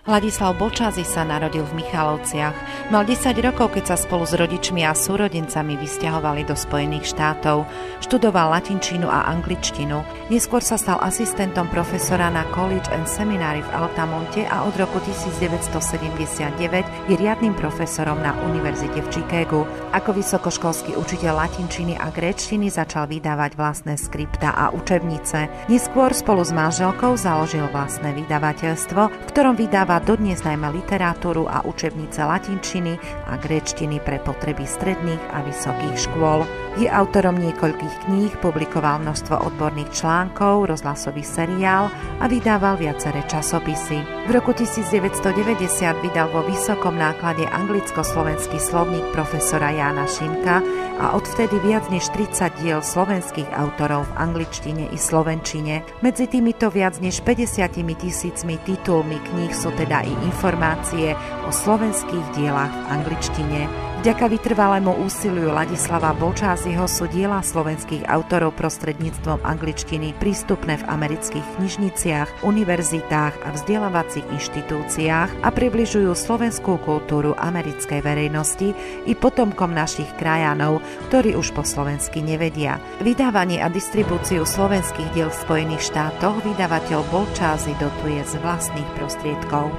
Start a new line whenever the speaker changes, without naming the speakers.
Ladislav Bolčázy sa narodil v Michalovciach. Mal 10 rokov, keď sa spolu s rodičmi a súrodencami vysťahovali do Spojených štátov. Študoval latinčinu a angličtinu. Neskôr sa stal asistentom profesora na College and Seminary v Altamonte a od roku 1979 je riadnym profesorom na univerzite v Chicagu. Ako vysokoškolský učiteľ latinčiny a gréčtiny začal vydávať vlastné skripta a učebnice. Neskôr spolu s manželkou založil vlastné vydavateľstvo, v ktorom vydáva dodnes najmä literatúru a učebnice latinčiny a gréčtiny pre potreby stredných a vysokých škôl. Je autorom niekoľkých kníh, publikoval množstvo odborných článkov, rozhlasový seriál a vydával viaceré časopisy. V roku 1990 vydal vo vysokom náklade anglicko-slovenský slovník profesora Jána Šimka a odvtedy viac než 30 diel slovenských autorov v angličtine i slovenčine. Medzi týmito viac než 50 000 titulmi kníh sú teda i informácie o slovenských dielach v angličtine. Vďaka vytrvalému úsiliu Ladislava Bolčázyho sú diela slovenských autorov prostredníctvom angličtiny prístupné v amerických knižniciach, univerzitách a vzdelávacích inštitúciách a približujú slovenskú kultúru americkej verejnosti i potomkom našich krajanov, ktorí už po slovensky nevedia. Vydávanie a distribúciu slovenských diel v Spojených štátoch vydavateľ Bolčázy dotuje z vlastných prostriedkov.